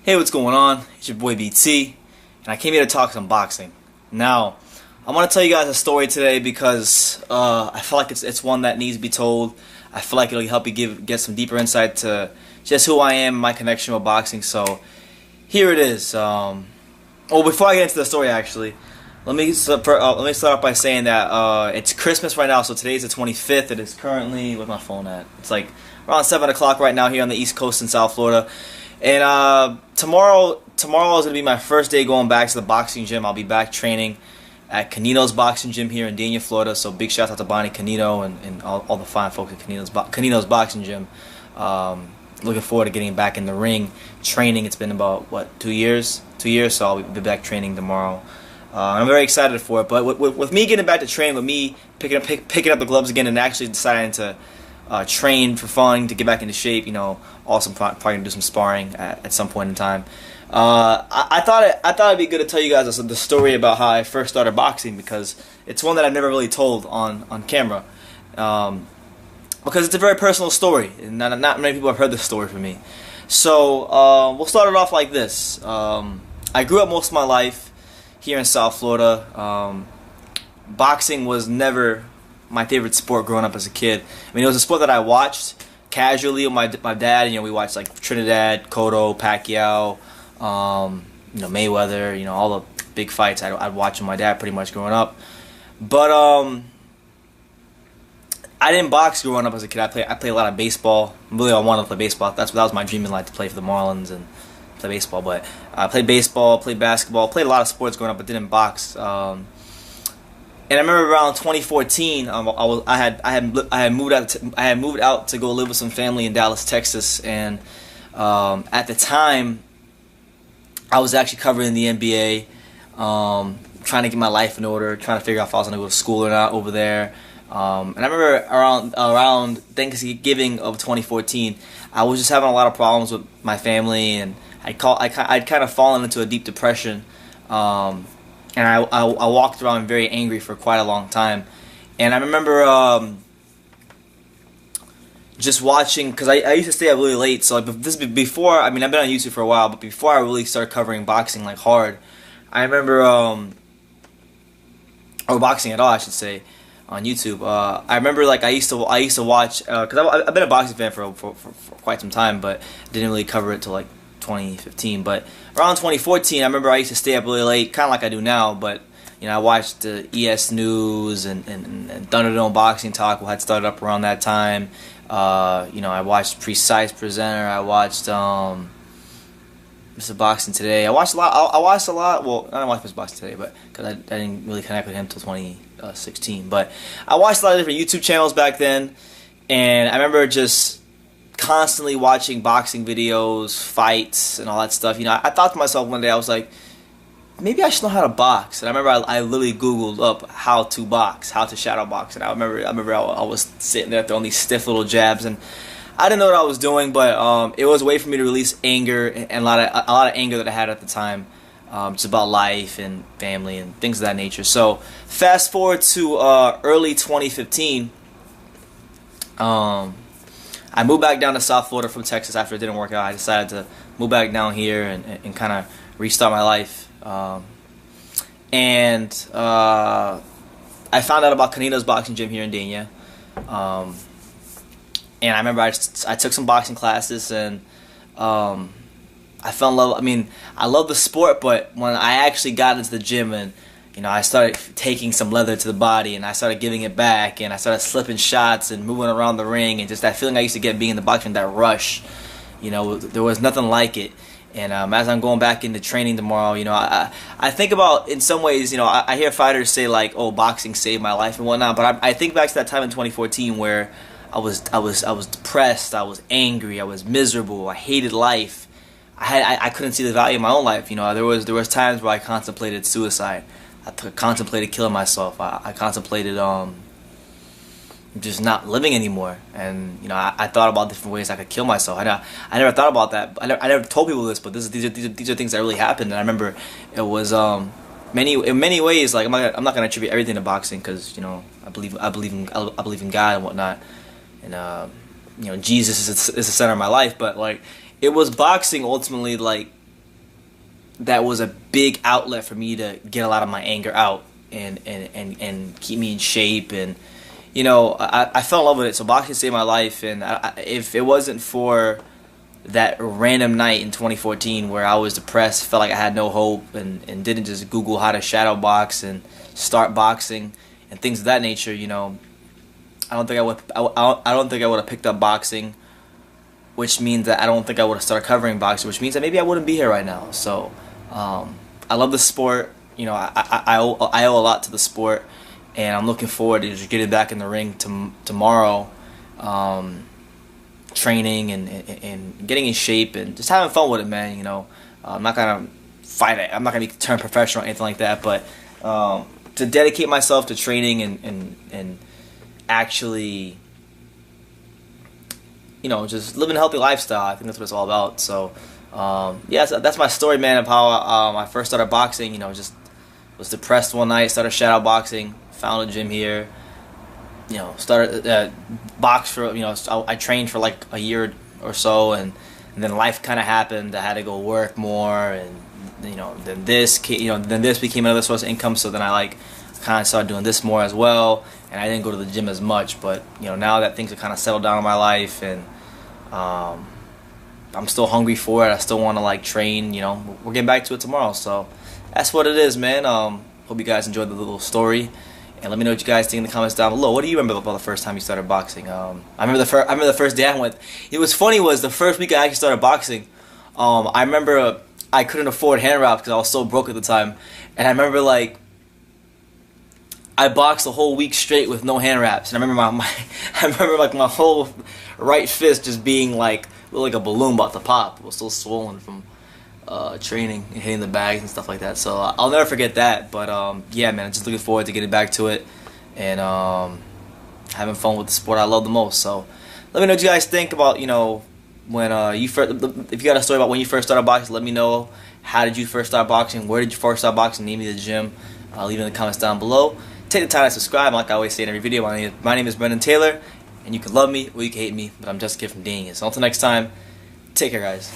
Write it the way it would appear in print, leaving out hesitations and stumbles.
Hey, what's going on? It's your boy BT, and I came here to talk some boxing. Now, I want to tell you guys a story today because I feel like it's one that needs to be told. I feel like it'll help you get some deeper insight to just who I am and my connection with boxing. So, here it is. Well, before I get into the story, actually, let me start off by saying that it's Christmas right now. So today's the 25th. It is currently, where's my phone at? It's like around 7 o'clock right now here on the East Coast in South Florida. And tomorrow is going to be my first day going back to the boxing gym. I'll be back training at Canino's Boxing Gym here in Dania, Florida. So big shout out to Bonnie Canino and all the fine folks at Canino's Boxing Gym. Looking forward to getting back in the ring, training. It's been about, what, 2 years? 2 years, so I'll be back training tomorrow. I'm very excited for it. But with me getting back to training, with me picking up the gloves again and actually deciding to train for fun, to get back into shape, also probably gonna do some sparring at some point in time. I thought it'd be good to tell you guys the story about how I first started boxing, because it's one that I've never really told on camera. Because it's a very personal story, and not many people have heard this story from me. So we'll start it off like this. I grew up most of my life here in South Florida. Boxing was never my favorite sport growing up as a kid. I mean, it was a sport that I watched casually with my dad. We watched like Trinidad, Cotto, Pacquiao, Mayweather, all the big fights. I'd watch with my dad pretty much growing up. But I didn't box growing up as a kid. I played a lot of baseball. Really, I wanted to play baseball. That was my dream in life, to play for the Marlins and play baseball. But I played baseball, played basketball, played a lot of sports growing up, but didn't box. And I remember around 2014, I had moved out to go live with some family in Dallas, Texas, and at the time, I was actually covering the NBA, trying to get my life in order, trying to figure out if I was going to go to school or not over there. And I remember around Thanksgiving of 2014, I was just having a lot of problems with my family, and I'd kind of fallen into a deep depression. And I walked around very angry for quite a long time. And I remember just watching, because I used to stay up really late. So this before, I've been on YouTube for a while, but before I really started covering boxing like hard, I remember, or boxing at all, I should say, on YouTube. I remember like I used to watch, because I've been a boxing fan for quite some time, but didn't really cover it till like 2015. But around 2014, I remember I used to stay up really late, kind of like I do now. But I watched the ES News and Thunderdome Boxing Talk had started up around that time. I watched Precise Presenter. I watched Mr. Boxing Today. I watched a lot. Well, I didn't watch Mr. Boxing Today, but because I didn't really connect with him until 2016. But I watched a lot of different YouTube channels back then, and I remember just constantly watching boxing videos, fights, and all that stuff. I thought to myself one day, I was like, maybe I should know how to box. And I remember I literally Googled up how to box, how to shadow box. And I remember I was sitting there throwing these stiff little jabs, and I didn't know what I was doing, but it was a way for me to release anger, and a lot of anger that I had at the time, just about life and family and things of that nature. So fast forward to early 2015. I moved back down to South Florida from Texas after it didn't work out. I decided to move back down here and kind of restart my life. And I found out about Canino's Boxing Gym here in Dania. And I remember I took some boxing classes, and I fell in love. I mean, I love the sport, but when I actually got into the gym and I started taking some leather to the body, and I started giving it back, and I started slipping shots and moving around the ring, and just that feeling I used to get being in the boxing, that rush, there was nothing like it. And as I'm going back into training tomorrow, I think about, in some ways, I hear fighters say like, "Oh, boxing saved my life" and whatnot, but I think back to that time in 2014 where I was depressed, I was angry, I was miserable, I hated life. I couldn't see the value of my own life. There was times where I contemplated suicide. I contemplated killing myself. I contemplated just not living anymore, and I thought about different ways I could kill myself. I never thought about that. I never told people this, but these are things that really happened. And I remember it was in many ways, like I'm not gonna attribute everything to boxing, because I believe in God and whatnot, and Jesus is the center of my life. But like, it was boxing ultimately, like, that was a big outlet for me to get a lot of my anger out and keep me in shape. And you know, I fell in love with it. So boxing saved my life, and if it wasn't for that random night in 2014 where I was depressed, felt like I had no hope, and didn't just Google how to shadow box and start boxing and things of that nature, you know, I don't think I would have picked up boxing, which means that I don't think I would have started covering boxing, which means that maybe I wouldn't be here right now. So I love the sport. You know, I owe a lot to the sport, and I'm looking forward to just getting back in the ring tomorrow, training and getting in shape and just having fun with it, man. You know, I'm not gonna fight it. I'm not gonna turn professional or anything like that, but to dedicate myself to training and actually, you know, just living a healthy lifestyle. I think that's what it's all about. So, yeah, so that's my story, man, of how I first started boxing. You know, just was depressed one night, started shadow boxing, found a gym here. You know, started box for, you know, I trained for like a year or so, and then life kind of happened. I had to go work more, and you know, then this became another source of income. So then I like kind of started doing this more as well, and I didn't go to the gym as much. But you know, now that things have kind of settled down in my life, and I'm still hungry for it. I still want to like train. You know, we're getting back to it tomorrow. So that's what it is, man. Hope you guys enjoyed the little story, and let me know what you guys think in the comments down below. What do you remember about the first time you started boxing? I remember the first day I went. It was funny, was the first week I actually started boxing. I remember I couldn't afford hand wraps because I was so broke at the time, and I remember like I boxed a whole week straight with no hand wraps. And I remember I remember like my whole right fist just being like a balloon about to pop. It was so swollen from training and hitting the bags and stuff like that. So I'll never forget that. But yeah, man, I'm just looking forward to getting back to it and having fun with the sport I love the most. So let me know what you guys think about, you know, when you first, if you got a story about when you first started boxing, let me know. How did you first start boxing? Where did you first start boxing? Name me the gym. Leave it in the comments down below. Take the time to subscribe. Like I always say in every video, my name is Brendan Taylor, and you can love me or you can hate me, but I'm just a kid from Dang It. So until next time, take care, guys.